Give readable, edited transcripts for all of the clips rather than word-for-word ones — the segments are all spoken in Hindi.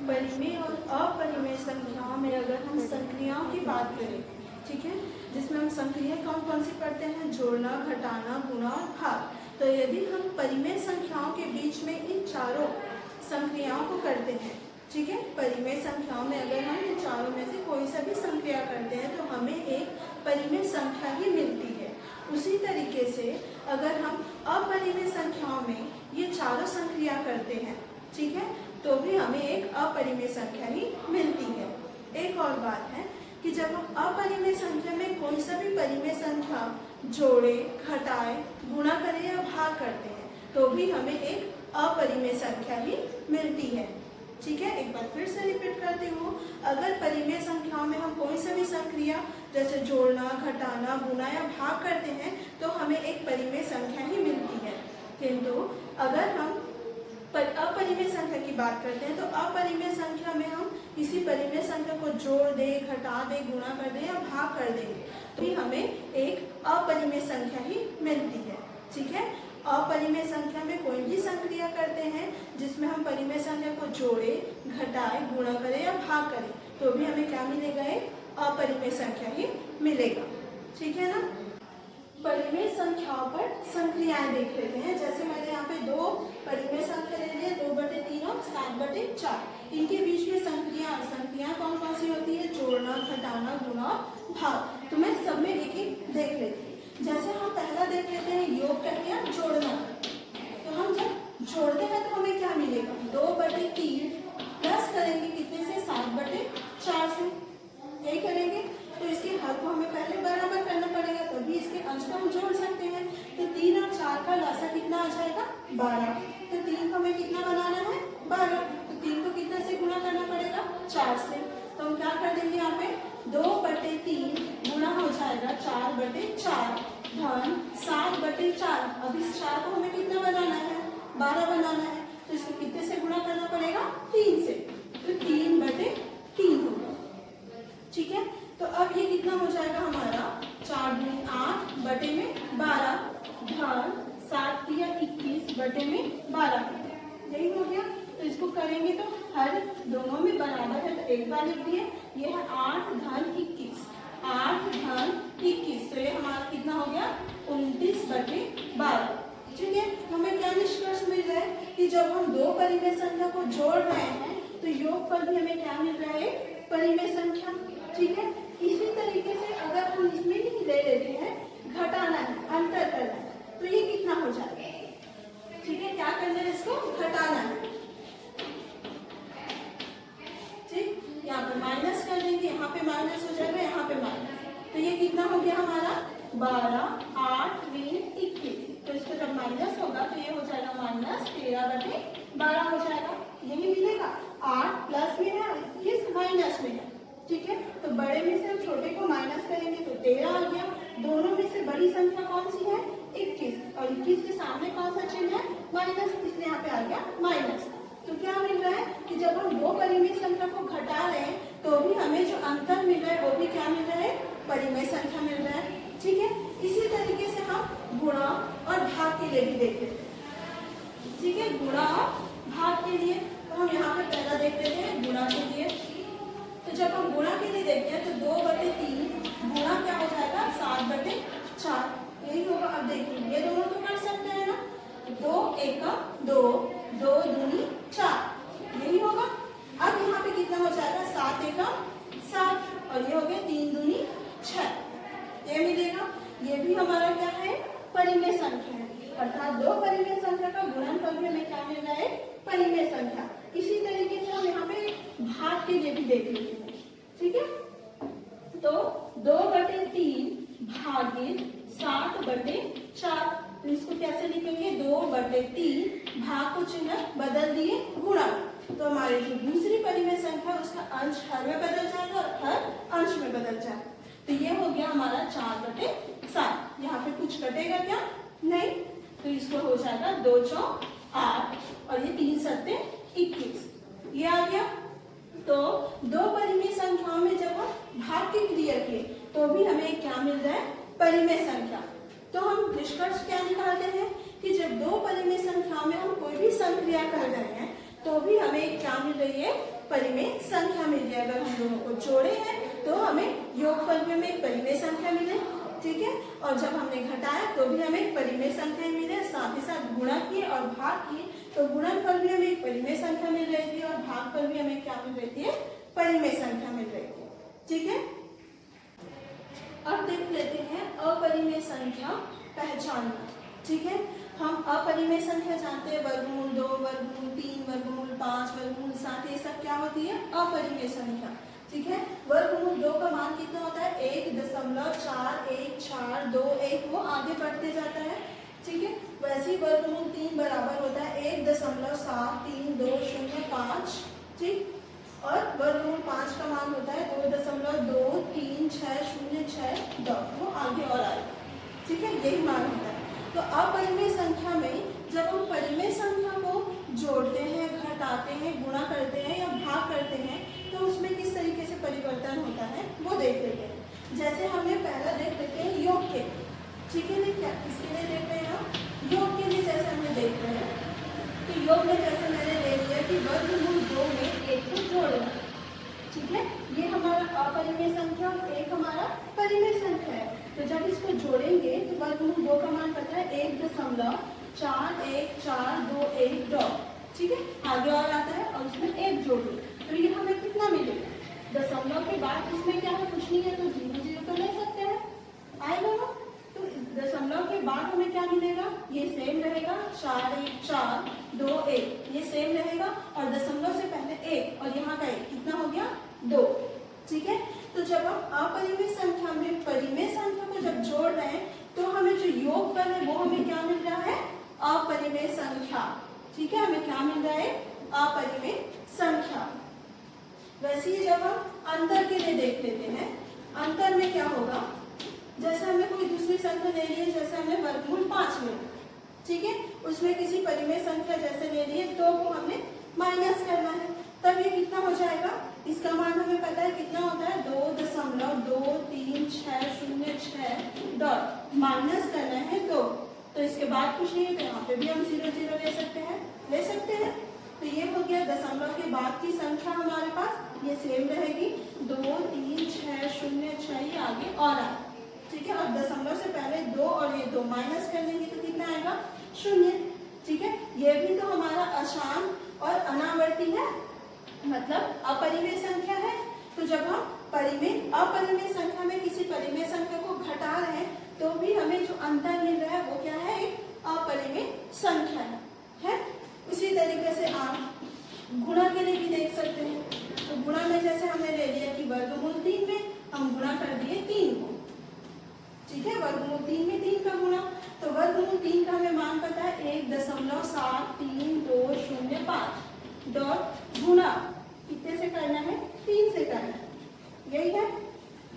परिमेय और अपरिमेय संख्याओं में अगर हम संक्रियाओं की बात करें, ठीक है, जिसमें हम संक्रिया कौन कौन सी पढ़ते हैं, जोड़ना, घटाना, गुणा और भाग। तो यदि हम परिमेय संख्याओं के बीच में इन चारों संक्रियाओं को करते हैं, ठीक है, परिमेय संख्याओं में अगर हम इन चारों में से कोई सा भी संक्रिया करते हैं तो हमें एक परिमेय संख्या ही मिलती है। उसी तरीके से अगर हम अपरिमेय संख्याओं में ये चारों संक्रिया करते हैं, ठीक है, तो भी हमें एक अपरिमेय संख्या ही मिलती है। एक और बात है कि जब हम अपरिमेय संख्या में कोई सा भी परिमेय संख्या जोड़े, घटाए, गुणा करें या भाग करते हैं तो भी हमें एक अपरिमेय संख्या ही मिलती है। ठीक है, एक बार फिर से रिपीट करती हूँ, अगर परिमेय संख्याओं में हम कोई सा भी संक्रिया जैसे जोड़ना, घटाना, गुणा या भाग करते हैं तो हमें एक परिमेय संख्या ही मिलती है। किंतु अगर हम अपरिमेय संख्या की बात करते हैं तो अपरिमेय संख्या में हम किसी परिमेय संख्या को जोड़ दे, घटा दे, गुणा कर दे या भाग कर देंगे तो भी हमें एक अपरिमेय संख्या ही मिलती है। ठीक है, अपरिमेय संख्या में कोई भी संक्रिया करते हैं जिसमें हम परिमेय संख्या को जोड़े, घटाए, गुणा करें या भाग करें तो भी हमें क्या मिलेगा, एक अपरिमेय संख्या ही मिलेगा। ठीक है ना। परिमेय संख्याओं पर संक्रियाएं देख लेते हैं। जैसे मैंने यहाँ पे दो परिमेय संख्या ले ली, 2/3 और 7/4। इनके बीच में संक्रिया कौन कौन सी होती है, जोड़ना, घटाना, गुणा, भाग। तो मैं सब में एक एक देख लेती हूँ। जैसे हम पहला देख लेते हैं योग करके जोड़ना। तो हम जब जोड़ते हैं तो हमें क्या मिलेगा, 2/3 प्लस करेंगे कितने से, 7/4 से, यही करेंगे। तो इसके हर को हमें पहले बराबर करना पड़ेगा तभी इसके अंश को हम जोड़ सकते हैं। तो 3 और 4 का लसा कितना आ जाएगा, 12। तो 3 को हमें कितना बनाना है, 12। तो 3 को कितना से गुणा करना पड़ेगा, 4 से। तो हम क्या कर देंगे, यहाँ पे 2/3 गुणा हो जाएगा 4/4 धन 7/4। अब इस 4 को हमें कितना बनाना है, 12 बनाना है। तो इसको कितने से गुणा करना पड़ेगा, 3 से। तो 3/3 होगा। ठीक है, तो अब ये कितना हो जाएगा हमारा, 4 दूनी 8 बटे में 12 धन 7 या 21 बटे में 12। यही हो गया। तो इसको करेंगे तो हर दोनों में बराबर है तो एक बार लिख दिए। ये है 8 धन 21, 8 धन 21। तो ये हमारा कितना हो गया, 29/12। ठीक है, तो हमें क्या निष्कर्ष मिल रहा है कि जब हम दो परिमेय संख्या को जोड़ रहे हैं तो योगफल भी हमें क्या मिल रहा है, परिमेय संख्या। ठीक है, इसी तरीके से अगर हम इसमें ही ले लेते हैं घटाना है, अंतर करना है, तो ये कितना हो जाएगा। ठीक है, क्या करना है, इसको घटाना है। ठीक, यहाँ पे माइनस कर देंगे, यहाँ पे माइनस हो जाएगा, यहाँ पे माइनस। तो ये कितना हो गया हमारा, 12, 8 ऋण 21। तो इसको जब माइनस होगा तो ये हो जाएगा -13/12 हो जाएगा। यही मिलेगा, 8 प्लस में है, 21 माइनस में है। ठीक है, तो बड़े में से हम छोटे को माइनस करेंगे तो 13 आ गया। दोनों में से बड़ी संख्या कौन सी है, 21। और 21 के सामने कौन सा चिन्ह है, माइनस, इसलिए यहाँ पे आ गया माइनस। तो क्या मिल रहा है कि जब हम दो परिमेय संख्या को घटा रहे हैं तो भी हमें जो अंतर मिल रहा है वो भी क्या मिल रहा है, परिमेय संख्या मिल रहा है। ठीक है, इसी तरीके से हम गुणा और भाग के लिए भी देख लेते हैं। ठीक है, गुणा और भाग के लिए तो हम यहाँ पे पहला देख लेते हैं गुणा के लिए। तो जब हम गुणा के लिए देखते हैं तो 2/3 गुणा क्या हो जाएगा, 7/4। यही होगा। अब देखिए ये दोनों तो कर सकते हैं ना, 2 एकम 2, 2 दूनी 4, यही होगा। अब यहाँ पे कितना हो जाएगा, 7 एकम 7 और ये हो गया 3 दूनी 6, ये मिलेगा। ये भी हमारा क्या है, परिमेय संख्या है, अर्थात दो परिमेय संख्या का गुणनफल भी हमें क्या मिल रहा है, परिमेय संख्या। इसी तरीके से हम यहाँ पे भाग के लिए भी देख लेते हैं। ठीक है, तो 2/3 भागित 7/4। तो इसको कैसे लिखेंगे, 2/3 भाग को चिन्ह बदल दिए गुणा। तो हमारी जो दूसरी परिमेय संख्या उसका अंश हर में बदल जाएगा और हर अंश में बदल जाएगा। तो ये हो गया हमारा 4/7। यहाँ पे कुछ कटेगा क्या, नहीं। तो इसको हो जाएगा 2 चौक 8 और ये 3 सत्ते 21, ये आ गया। तो दो परिमेय संख्याओं में जब हम भाग की क्रिया किए तो भी हमें क्या मिल रहा है, परिमेय संख्या। तो हम निष्कर्ष क्या निकालते हैं कि जब दो परिमेय संख्याओं में हम कोई भी संक्रिया कर रहे हैं तो भी हमें क्या मिल रही है, परिमेय संख्या मिल गई। अगर हम दोनों को जोड़े हैं तो हमें योगफल भी हमें एक परिमेय संख्या मिले, ठीक है। और जब हमने घटाया तो भी हमें एक परिमेय संख्या मिले, साथ ही साथ गुणा किए और भाग किए तो गुणनफल भी हमें एक परिमेय संख्या मिल रही थी और भागफल भी हमें क्या मिल रही थी, परिमेय संख्या मिल रही थी, ठीक है। अब देख लेते हैं अपरिमेय संख्या पहचानना, ठीक है। हम अपरिमेय संख्या जानते हैं, वर्गमूल 2, वर्गमूल 3, वर्गमूल 5, वर्गमूल 7, ये सब क्या होती है, अपरिमेय संख्या, ठीक है। वर्गमूल 2 का मान कितना होता है, 1.4142, वो आगे बढ़ते जाता है, ठीक है। वैसे ही वर्गमूल 3 बराबर होता है 1.732005, ठीक। और वर्गमूल 5 का मान होता है 2.23606, वो आगे और आएगा, ठीक है, यही मान होता है। तो अपरिमेय संख्या में जब हम परिमेय संख्या को जोड़ते हैं, घटाते हैं, गुणा करते हैं या भाग करते हैं तो उसमें किस तरीके से परिवर्तन होता है वो देख लेते हैं। जैसे हमने पहला देख लेते हैं योग के, ठीक है। क्या किसके लिए देखते हैं हम, योग के लिए। जैसे हमने देखते हैं तो योग में जैसे मैंने ले लिया कि वर्गमूल 2 में 1 को जोड़ना, ठीक है। ये हमारा अपरिमेय संख्या और 1 हमारा परिमेय संख्या है। तो जब इसको जोड़ेंगे तो वर्गमूल 2 का मान पता है 1.4142, ठीक है। आगे और आता है और उसमें 1 जोड़ तो ये हमें कितना मिलेगा, दशमलव के बाद इसमें क्या है, कुछ नहीं है तो 0 0 तो ले सकते हैं, आएगा ना। तो दशमलव के बाद हमें क्या मिलेगा, ये सेम रहेगा 4142, ये सेम रहेगा और दशमलव से पहले 1 और यहाँ का 1 कितना हो गया 2, ठीक है। तो जब हम अपरिमेय संख्या में परिमेय संख्या को जब जोड़ रहे हैं तो हमें जो योगफल है वो हमें क्या मिल रहा है, अपरिमेय संख्या, ठीक है। हमें क्या मिल रहा है, अपरिमेय संख्या। वैसे ही जब हम अंतर के लिए देख लेते हैं, अंतर में क्या होगा, जैसे हमने कोई दूसरी संख्या ले ली है, जैसे हमने वर्गमूल 5 ले, ठीक है, उसमें किसी परिमेय संख्या जैसे ले लिए तो वो हमने माइनस करना है, तब ये कितना हो जाएगा, इसका मान हमें पता है कितना होता है 2.23606, माइनस करना है 2, तो इसके बाद कुछ नहीं है तो यहाँ पे भी हम 0 0 ले सकते हैं, तो ये हो गया दशमलव के बाद की संख्या हमारे पास, ये सेम रहेगी 23606, ये आगे और आए, ठीक है। और दशमलव से पहले 2 और ये 2 माइनस कर लेंगे तो कितना आएगा 0, ठीक है। ये भी तो हमारा अशांत और अनावर्ती है, मतलब अपरिमेय संख्या है। तो जब हम अपरिमेय संख्या में किसी परिमेय संख्या को घटा रहे हैं तो भी हमें जो अंतर मिल रहा है वो क्या है, एक अपरिमेय संख्या है। उसी तरीके से आप गुणा के लिए भी देख सकते हैं। तो गुणा में जैसे हमने ले लिया कि वर्गमूल 3 में हम गुणा कर दिए 3 को, ठीक है, वर्गमूल 3 में 3 का गुणा, तो वर्गमूल 3 का हमें मान पता है 1.73205, डॉट गुणा कितने से करना है, 3 से करना है, यही है।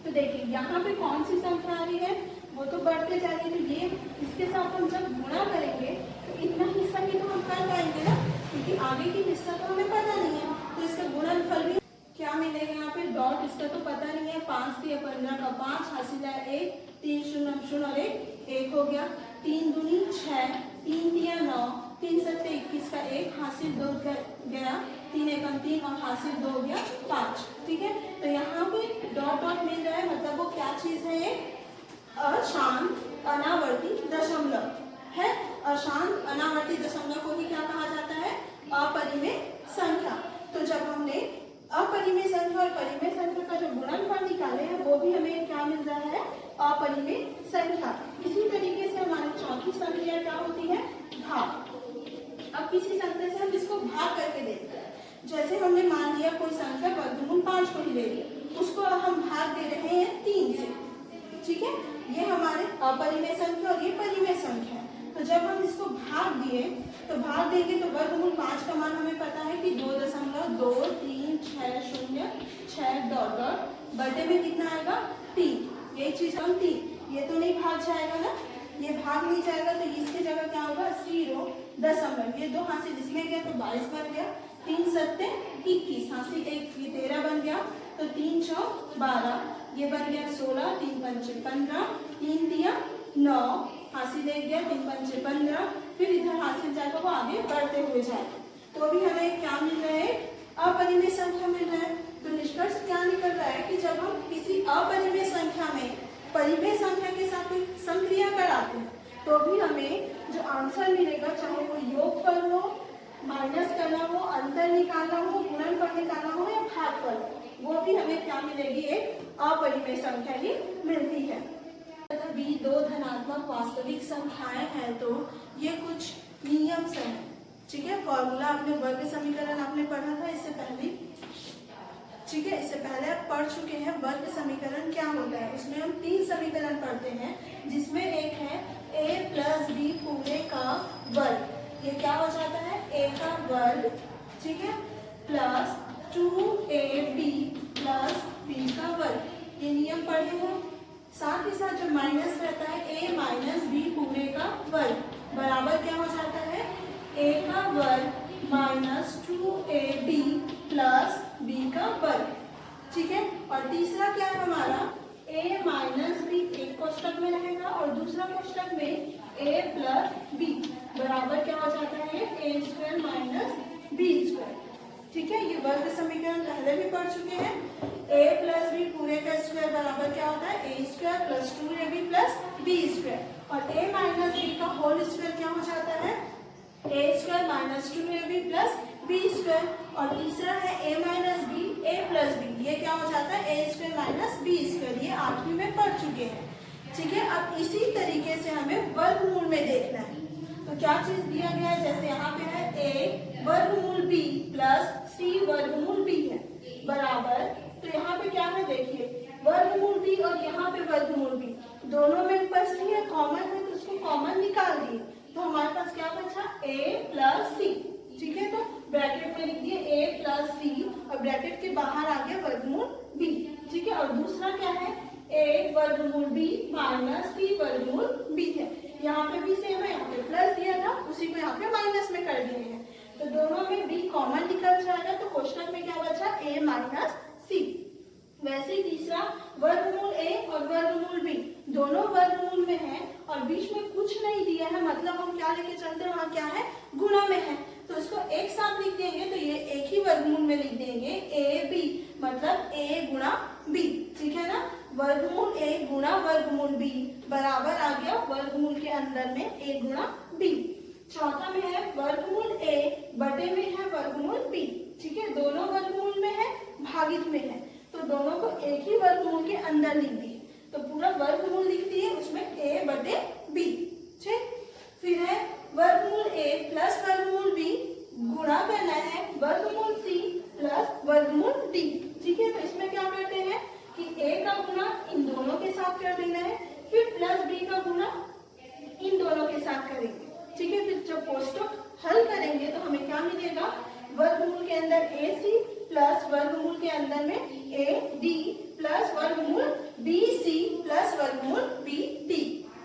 तो देखिए यहाँ पे कौन सी संख्या आ रही है, वो तो बढ़ते जा रही है, तो ये इसके साथ हम जब गुणा करेंगे तो इतना हिस्सा भी तो हम कर पाएंगे ना, क्योंकि आगे की हिस्सा तो हमें पता नहीं है, तो इसका गुणनफल भी क्या मिलेगा यहाँ पे, डॉट इसका तो पता नहीं है, 5 3 15 का 5 हासिल है 1, 3 0 0 और 1 हो गया, 3 दूनी 6, 3 3 9, 3 7 21 का 1 हासिल 2 गया, 3 1 3 और हासिल 2 हो गया 5, ठीक है। तो यहाँ पे डॉट डॉट मिल रहा है, मतलब वो क्या चीज है, ये अशांत अनावर्ती दशमलव है। अशांत अनावर्ती दशमलव को ही क्या कहा जाता है, अपरिमेय संख्या। तो जब हमने अपरिमेय संख्या और परिमेय संख्या का जो गुणनफल निकाले हैं वो भी हमें क्या मिल रहा है, अपरिमेय संख्या। इसी तरीके से हमारी चौथी संख्या क्या होती है, भाग। अब किसी संख्या से हम इसको भाग करके देखते हैं, जैसे हमने मान लिया कोई संख्या वर्गमूल 5 को ही ले लिया, उसको हम भाग दे रहे हैं 3 से, ठीक है। ये हमारे अपरिमेय संख्या और ये परिमेय संख्या है। तो जब हम इसको भाग दिए तो भाग देंगे तो वर्गमूल 5 का मान हमें पता है कि 2.2360 डॉट डॉट बटे में कितना आएगा 3, यही चीज हम 3, ये तो नहीं भाग जाएगा ना, ये भाग नहीं जाएगा, तो इसकी जगह क्या होगा 0 दशमलव, ये 2 हासिल इसमें गया तो 22 बन गया, 3 7 21 हासिल 1 ये 13 बन गया, तो 3 4 12 ये बन गया 16, 3 5 15, 3 दिया 9 हासिल 1 गया, 3 5 15, फिर इधर हासिल जाएगा वो आगे बढ़ते हुए जाएगा, तो अभी हमें क्या मिल रहा है, अपरिमेय संख्या मिल रहा है। तो निष्कर्ष क्या निकल रहा है कि जब हम किसी अपरिमेय संख्या में परिमेय संख्या के साथ कोई संक्रिया कराते हैं तो भी हमें जो आंसर मिलेगा, चाहे वो योगफल हो, माइनस करना हो, अंतर निकालना हो, गुणनफल निकालना हो या भागफल, वो भी हमें क्या मिलेगी, एक अपरिमेय संख्या ही मिलती है। भी दो धनात्मक वास्तविक संख्याएं हैं तो ये कुछ नियम से हैं, ठीक है। फॉर्मूला आपने वर्ग समीकरण आपने पढ़ा था इससे पहले, ठीक है, इससे पहले आप पढ़ चुके हैं वर्ग समीकरण क्या होता है। उसमें हम 3 समीकरण पढ़ते हैं, जिसमें एक है a प्लस बी पूरे का वर्ग, ये क्या हो जाता है, a का वर्ग, ठीक है, प्लस 2ab प्लस b का वर्ग, ये नियम पढ़े हो। साथ ही साथ जो माइनस रहता है a माइनस बी पूरे का वर्ग बराबर क्या हो जाता है, a का वर्ग माइनस 2ab प्लस b का वर्ग, ठीक है। और तीसरा क्या है हमारा, a माइनस बी एक कोष्टक में रहेगा और दूसरा कोष्टक में a प्लस b बराबर क्या हो जाता है, a square minus b square, ठीक है। ये वर्ग समीकरण पहले भी पढ़ चुके हैं। a प्लस बी पूरे का स्क्वायर बराबर क्या होता है, a square plus 2ab plus b square, और a माइनस b का होल स्क्वायर क्या हो जाता है, a square minus 2ab plus b square, और तीसरा है a minus b a plus b, ये क्या हो जाता है, a square minus b square, ये 8वीं में पढ़ चुके हैं, ठीक है। अब इसी तरीके से हमें वर्गमूल में देखना है। तो क्या चीज दिया गया है, जैसे यहाँ पे है a वर्गमूल b प्लस c वर्गमूल b है बराबर, तो यहाँ पे क्या है, देखिए वर्गमूल b और यहाँ पे वर्गमूल b, दोनों में ऊपर c है, कॉमन है, तो उसको कॉमन निकाल दिए, तो हमारे पास क्या बचा, a प्लस c, ठीक है। तो ब्रैकेट में लिख दिए a प्लस c और ब्रैकेट के बाहर आ गया वर्गमूल b, ठीक है। और दूसरा क्या है, a वर्गमूल b माइनस c वर्गमूल b है, यहाँ पे भी सेम है, यहाँ पे प्लस दिया था, उसी को यहाँ पे माइनस में कर दिए हैं, तो दोनों में b कॉमन निकल जाएगा, तो कोष्टक में क्या बचा, a माइनस c। वैसे ही तीसरा वर्गमूल a और वर्गमूल b दोनों वर्गमूल में है और बीच में कुछ नहीं दिया है, मतलब हम क्या लेके चलते हैं, वहाँ क्या है, गुणा में है, तो इसको एक साथ लिख देंगे, तो ये एक ही वर्गमूल में लिख देंगे a b, मतलब a गुणा b, ठीक है ना। वर्गमूल a गुणा वर्गमूल b बराबर आ गया वर्गमूल के अंदर में a गुणा b। चौथा में है वर्गमूल a बटे में है वर्गमूल b, ठीक है, दोनों वर्गमूल में है, भागित में है, तो दोनों को एक ही वर्गमूल के अंदर लिख दिए, तो पूरा वर्गमूल लिख दिए, उसमें a बटे b, ठीक। फिर है वर्गमूल a प्लस वर्गमूल b गुणा करना है वर्गमूल c प्लस वर्गमूल d, ठीक है। तो इसमें क्या करते हैं कि a का गुणा इन दोनों के साथ कर देना है, फिर प्लस b का गुणा इन दोनों के साथ करेंगे, ठीक है। फिर जब कोष्टक हल करेंगे तो हमें क्या मिलेगा, वर्गमूल के अंदर ac प्लस वर्गमूल के अंदर में ad प्लस वर्गमूल bc प्लस वर्गमूल bd,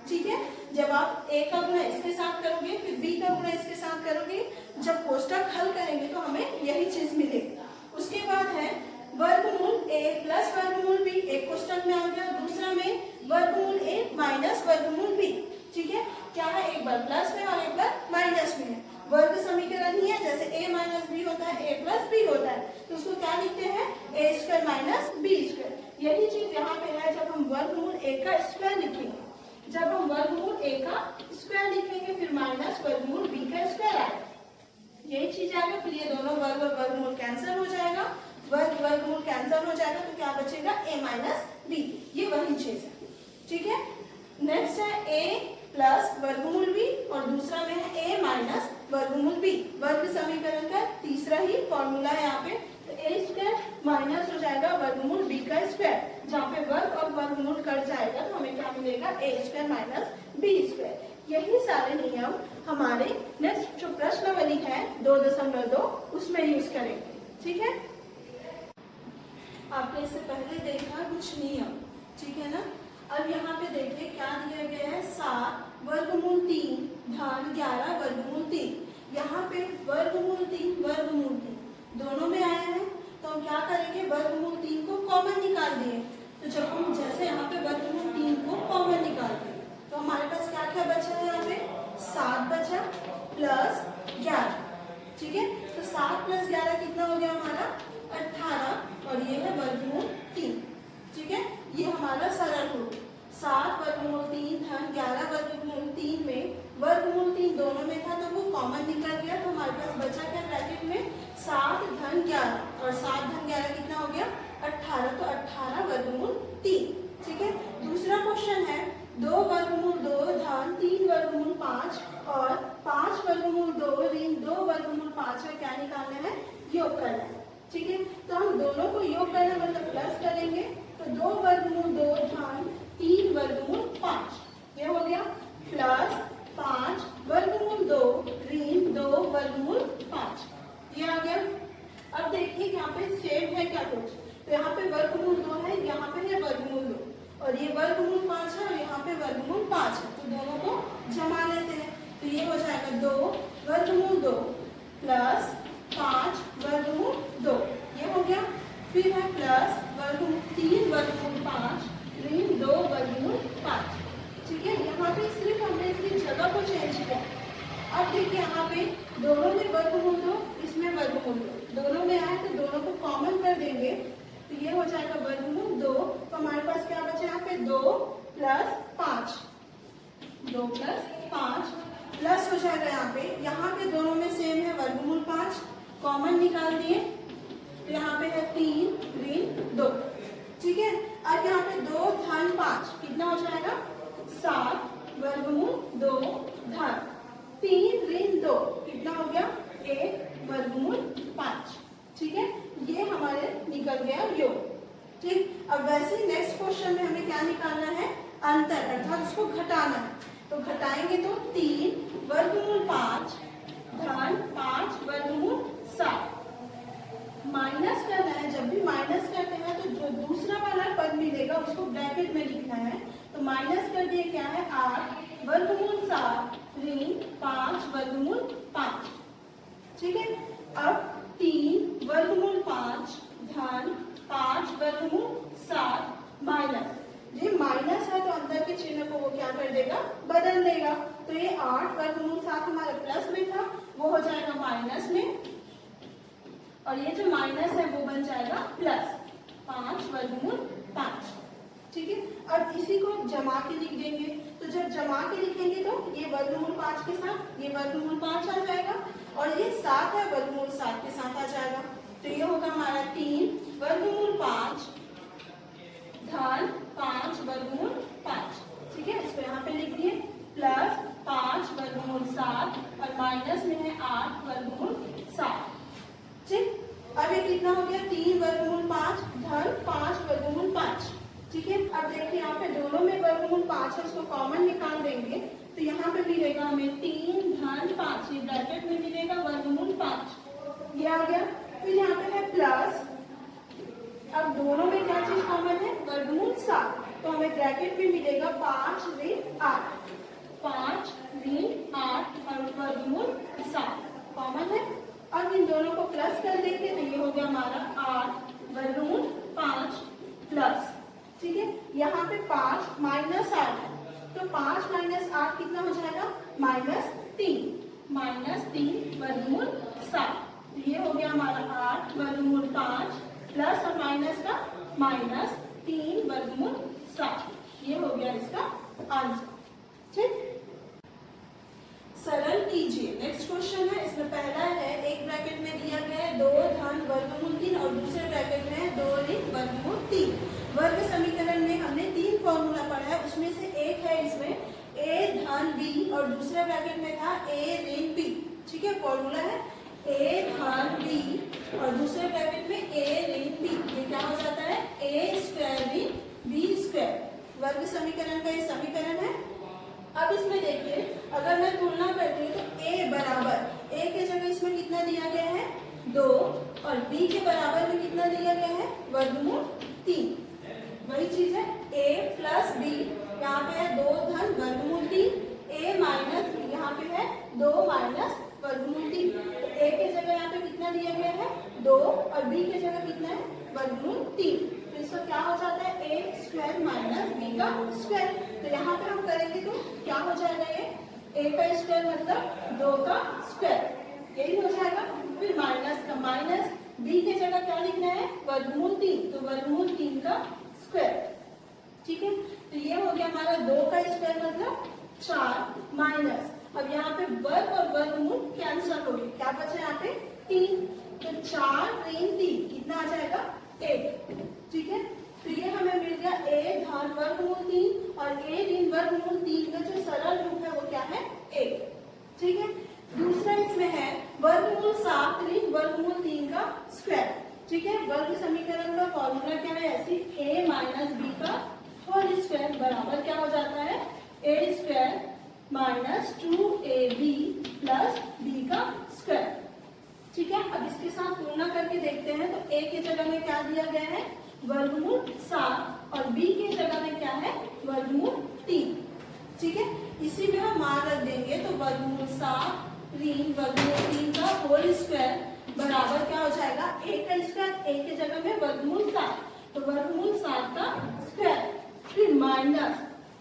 ठीक है। जब आप a का गुणा इसके साथ करोगे, फिर b का गुणा इसके साथ करोगे, जब कोष्टक हल करेंगे तो हमें यही चीज मिलेगी। उसके बाद है वर्गमूल a प्लस वर्गमूल b, एक कोष्टक में आ गया, दूसरा में वर्गमूल a माइनस वर्गमूल b, ठीक है। क्या है, एक बार प्लस में और एक बार माइनस में है, वर्ग समीकरण ही है, जैसे a माइनस बी होता है a प्लस बी होता है, तो उसको क्या लिखते हैं, a square minus B square. यही चीज यहाँ पे है, जब हम वर्गमूल a का स्क्वायर लिखेंगे, जब हम वर्गमूल a का स्क्वायर लिखेंगे फिर माइनस वर्गमूल b का स्क्वायर आएगा, यही चीज आएगा, फिर ये दोनों वर्ग और वर्गमूल कैंसिल हो जाएगा, वर्ग वर्गमूल कैंसिल हो जाएगा, तो क्या बचेगा, a माइनस b, ये वही चीज है, ठीक है। नेक्स्ट है a प्लस वर्गमूल b और दूसरा में है a माइनस वर्गमूल b, वर्ग समीकरण का तीसरा ही फॉर्मूला है यहाँ पे, तो a स्क्वायर माइनस हो जाएगा वर्गमूल b का स्क्वायर, जहाँ पे वर्ग और वर्गमूल कट जाएगा तो हमें क्या मिलेगा, a square minus b square. यही सारे नियम हमारे नेक्स्ट जो प्रश्नावली है 2.2 उसमें यूज करेंगे, ठीक है। आपने इससे पहले देखा कुछ नियम, ठीक है ना। अब यहाँ पे देखिए क्या दिया गया है, 7 वर्गमूल 3 धन 11 वर्गमूल 3, यहाँ पे वर्गमूल 3 दोनों में आया है, तो हम क्या करेंगे, वर्गमूल 3 को कॉमन निकाल दिए, तो जब हम जैसे यहाँ पे वर्गमूल 3 को कॉमन निकाल दिए तो हमारे पास क्या क्या बचा है, यहाँ पे 7 बचा प्लस 11, ठीक है। तो 7 प्लस 11 कितना हो गया हमारा दोनों में था तो वो कॉमन निकल गया, तो हमारे पास बचा क्या ब्रैकेट में 7 धन 11, और 7 धन 11 कितना हो गया 18, तो 18 वर्गमूल 3। ठीक है, दूसरा क्वेश्चन है 2 वर्गमूल 2 धन 3 वर्गमूल 5 और 5 वर्गमूल 2 ऋण 2 वर्गमूल 5 में क्या निकालना है, योग करना है। ठीक है, तो हम दोनों को योग करना मतलब प्लस करेंगे, तो 2 वर्गमूल 2 धन 3 वर्गमूल 5, ये हो गया, प्लस 5 वर्गमूल 2 ऋण 2 वर्गमूल 5, ये आ गया। अब देखिए यहाँ पे सेम है क्या कुछ, तो यहाँ पे वर्गमूल 2 है, यहाँ पे है वर्गमूल 2, और ये वर्गमूल 5 है और यहाँ पे वर्गमूल 5 है, तो दोनों को जमा लेते हैं, तो ये हो जाएगा 2 वर्गमूल 2 प्लस 5 वर्गमूल 2, ये हो गया। फिर है प्लस वर्गमूल 3 वर्गमूल 5 ऋण 2 वर्गमूल 5। ठीक है, यहाँ पे सिर्फ हमने इसकी जगह को चेंज किया। अब देखिए यहाँ पे दोनों में वर्गमूल 2, इसमें वर्गमूल 2, दोनों में आए तो दोनों को कॉमन कर देंगे, तो ये हो जाएगा वर्गमूल 2, तो हमारे पास क्या बचा यहाँ पे 2 प्लस 5, 2 प्लस 5 प्लस हो जाएगा यहाँ पे दोनों में सेम है वर्गमूल 5, कॉमन निकाल दिए, तो यहाँ पे है 3 ऋण 2। ठीक है, अब यहाँ पे 2 धन 5 कितना हो जाएगा 7 वर्गमूल 2 धन 3 ऋण 2 कितना हो गया 1 वर्गमूल 5। ठीक है, ये हमारे निकल गया योग। ठीक, अब वैसे नेक्स्ट क्वेश्चन में हमें क्या निकालना है, अंतर, अर्थात उसको घटाना है, तो घटाएंगे तो 3 वर्गमूल 5 धन 5 वर्गमूल 7, माइनस करना है। जब भी माइनस करते हैं तो जो दूसरा वाला पद मिलेगा उसको ब्रैकेट में लिखना है, तो माइनस कर दिए क्या है 8 वर्गमूल 7 ऋण 5 वर्गमूल 5। ठीक है, अब 3 वर्गमूल 5 धन 5 वर्गमूल 7 माइनस, ये माइनस है तो अंदर के चिन्ह को वो क्या कर देगा, बदल देगा, तो ये 8 वर्गमूल 7 हमारे प्लस में था, वो हो जाएगा माइनस में, और ये जो माइनस है वो बन जाएगा प्लस 5 वर्गमूल 5। ठीक है, अब इसी को जमा के लिख देंगे, तो जब जमा के लिखेंगे तो ये वर्गमूल 5 के साथ ये वर्गमूल 5 आ जाएगा, और ये 7 है वर्गमूल 7 के साथ आ जाएगा, तो ये होगा हमारा 3 वर्गमूल 5 धन 5 वर्गमूल 5। ठीक है, इसको यहाँ पे लिख दिए, प्लस 5 वर्गमूल 7 और माइनस में है 8 वर्गमूल 7। ठीक, अब ये कितना हो गया 3 वर्गमूल 5 धन 5 वर्गमूल 5। ठीक है, अब देखिए यहाँ पे दोनों में वर्गमूल 5 है, उसको कॉमन निकाल देंगे, तो यहाँ पे मिलेगा हमें 3 धन 5, ये ब्रैकेट में मिलेगा वर्गमूल 5, ये आ गया। फिर यहाँ पे है प्लस, अब दोनों में क्या चीज कॉमन है, वर्गमूल 7, तो हमें ब्रैकेट में मिलेगा 5 ऋण 8, 5 ऋण 8 और वर्गमूल 7 कॉमन है। अब इन दोनों को प्लस कर देंगे तो ये हो गया हमारा 8 वर्गमूल 5 प्लस। ठीक है, यहाँ पे 5 माइनस 8 है, तो 5 माइनस 8 कितना हो जाएगा -3 वर्गमूल 7, ये हो गया हमारा 8 वर्गमूल 5 प्लस और माइनस का -3 वर्गमूल 7, ये हो गया इसका आंसर। ठीक, सरल कीजिए। नेक्स्ट क्वेश्चन है, इसमें पहला है एक ब्रैकेट में दिया गया है 2 धन वर्गमूल 3 और दूसरे ब्रैकेट में है 2 ऋण वर्गमूल 3। वर्ग समीकरण में हमने 3 फॉर्मूला पढ़ा है, उसमें से एक है इसमें a धन b और दूसरे ब्रैकेट में था a ऋण b। ठीक है, फॉर्मूला है a धन b और दूसरे ब्रैकेट में a ऋण b, ये क्या हो जाता है a स्क्वायर ऋण b स्क्वायर, वर्ग समीकरण का ये समीकरण है। अब इसमें देखिए अगर मैं तुलना करती हूँ तो a बराबर, a के जगह इसमें कितना दिया गया है 2 और b के बराबर में कितना दिया गया है वर्गमूल 3, वही चीज है a प्लस b, यहाँ पे है 2 धन वर्गमूल 3, a माइनस b, यहाँ पे है 2 माइनस वर्गमूल 3, तो a के जगह यहाँ पे कितना दिया गया है 2 और b के जगह कितना है वर्गमूल 3, तो इसका क्या हो जाता है a स्क्वायर माइनस b का स्क्वायर, तो यहाँ पे हम करेंगे तो क्या हो जाएगा ये a का स्क्वायर मतलब 2 का स्क्वायर, यही हो जाएगा। फिर माइनस का माइनस, b के जगह क्या लिखना है वर्गमूल 3, तो वर्गमूल 3 का स्क्वायर। ठीक है, तो ये हो गया हमारा 2 का स्क्वायर मतलब 4 माइनस, अब यहाँ पे वर्ग और वर्गमूल कैंसिल हो गए, क्या बचा यहाँ पे 3, तो 4 ऋण 3 कितना आ जाएगा 1, ठीक है। तो ये हमें मिल गया a धन वर्गमूल 3 और a ऋण वर्गमूल 3 का जो सरल रूप है वो क्या है 1, ठीक है। दूसरा इसमें है वर्गमूल 7 ऋण वर्गमूल 3 का स्क्वायर, ठीक है। वर्ग समीकरण का फॉर्मूला क्या है, ऐसे a माइनस बी का होल स्क्वायर बराबर क्या हो जाता है a square minus 2ab plus b का स्क्वायर, ठीक है। अब इसके साथ तुलना करके देखते हैं, तो a के जगह में क्या दिया गया है वर्गमूल 7 और b के जगह में क्या है वर्गमूल 3, ठीक है। इसी में हम मान रख देंगे, तो वर्गमूल 7 ऋण वर्गमूल 3 का होल स्क्वायर बराबर क्या हो जाएगा a का स्क्वायर, a के जगह में वर्गमूल 7, तो वर्गमूल 7 का स्क्वायर, फिर माइनस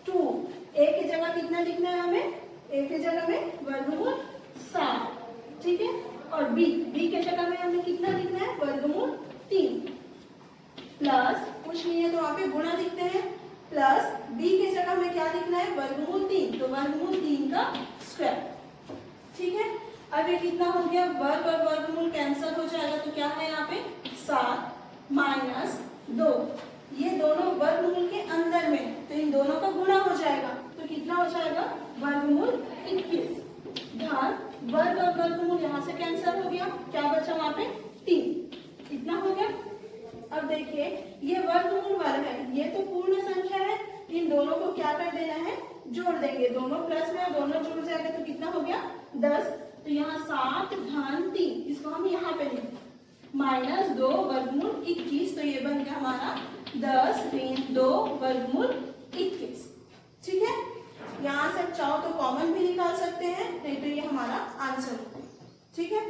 2, a की जगह कितना लिखना है हमें, a के जगह में वर्गमूल 7, ठीक है। और b के जगह में हमें कितना लिखना है वर्गमूल 3, प्लस कुछ नहीं है तो वहां पे गुणा लिखते हैं, प्लस b के जगह में क्या लिखना है वर्गमूल 3, तो वर्गमूल 3 का स्क्वायर, ठीक है। अब ये कितना हो गया, वर्ग और वर्गमूल कैंसिल हो जाएगा, तो क्या है यहाँ पे 7 माइनस 2, ये दोनों वर्गमूल के अंदर में, तो इन दोनों का गुणा हो जाएगा, तो कितना हो जाएगा वर्गमूल 21 धन वर्ग और वर्गमूल यहाँ से कैंसिल हो गया, क्या बचा वहां पे 3, कितना हो गया। अब देखिए ये वर्गमूल वाला है, ये तो पूर्ण संख्या है, इन दोनों को क्या कर देना है जोड़ देंगे, दोनों प्लस में और दोनों जुड़ जाएगा, तो कितना हो गया 10, तो यहाँ 7 धन 3 इसको हम यहाँ पे लिखें माइनस 2 वर्गमूल 21, तो ये बन गया हमारा 10 ऋण 2 वर्गमूल 21, ठीक है। यहाँ से चाहो तो कॉमन भी निकाल सकते हैं, नहीं तो ये हमारा आंसर है, ठीक है।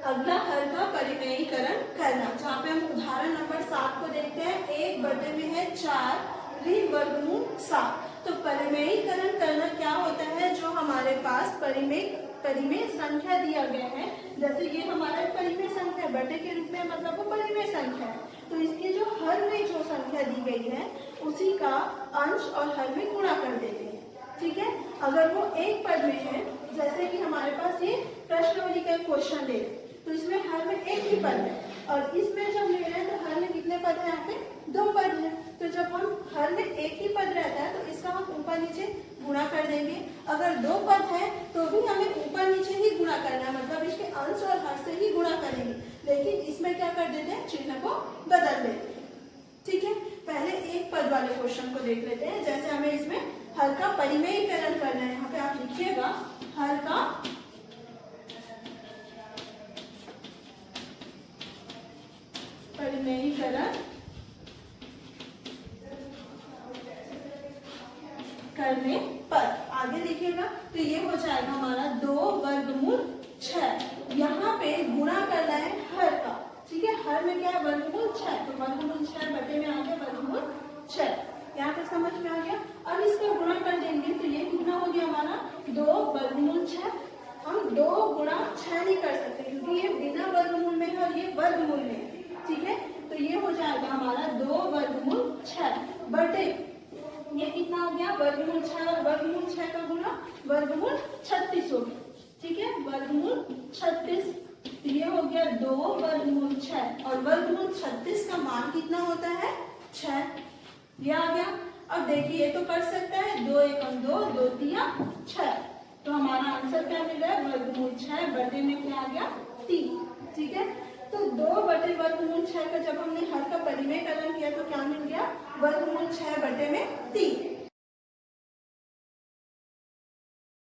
अगला हर का परिमेयीकरण करना, जहाँ पे हम उदाहरण नंबर 7 को देखते हैं, 1 बटे में है 4 ऋण वर्गमूल 7, तो परिमेयीकरण करना क्या होता है, जो हमारे पास परिमेय संख्या दिया गया है, जैसे ये हमारा परिमेय संख्या बटे के रूप में, मतलब वो परिमेय संख्या है, तो इसके जो हर में जो संख्या दी गई है उसी का अंश और हर में गुणा कर देते हैं, ठीक है। अगर वो एक पद में है, जैसे कि हमारे पास ये प्रश्नावली का क्वेश्चन ले, तो इसमें हर में एक ही पद है, और इसमें जब ले रहे हैं तो हर में कितने पद है, यहाँ पे 2 पद है, तो जब हम हर में एक ही पद रहता है तो इसका हम ऊपर नीचे गुणा कर देंगे। अगर 2 पद है तो भी हमें ऊपर नीचे ही गुणा करना है, मतलब इसके अंश और हर से ही गुणा करेंगे, लेकिन इसमें क्या कर देते हैं चिन्ह को बदल देते हैं, ठीक है। पहले एक पद वाले क्वेश्चन को देख लेते हैं, जैसे हमें इसमें हर का परिमेयीकरण करना है, यहाँ पे आप लिखिएगा हर का परिमेयीकरण करने पर, आगे लिखिएगा, तो ये हो जाएगा हमारा 2 वर्गमूल 6, यहाँ पे गुणा करना है हर का, ठीक है। हर में क्या है वर्गमूल 6, तो वर्गमूल 6 बटे में आ गया वर्गमूल 6, यहाँ तक समझ में आ गया। अब इसका गुणा कर देंगे, तो ये कितना हो गया हमारा 2 वर्गमूल 6, हम 2 गुणा 6 नहीं कर सकते क्योंकि ये बिना वर्गमूल में है और ये वर्गमूल में है, ठीक है। तो ये हो जाएगा हमारा 2 वर्गमूल 6 बटे ये कितना हो गया वर्गमूल 6 और वर्गमूल 6 का गुणा वर्गमूल 36 हो गया, ठीक है, वर्गमूल 36, ये हो गया 2 वर्गमूल 6 और वर्गमूल 36 का मान कितना होता है 6, ये आ गया। अब देखिए ये तो कर सकता है 2 एकम 2, 2 तिया 6, तो हमारा आंसर क्या मिल रहा है वर्गमूल 6 बटे में क्या आ गया 3, ठीक है। तो 2 बटे वर्गमूल 6 का जब हमने हर का परिमेयीकरण किया तो क्या मिल गया वर्गमूल 6 बटे में 3,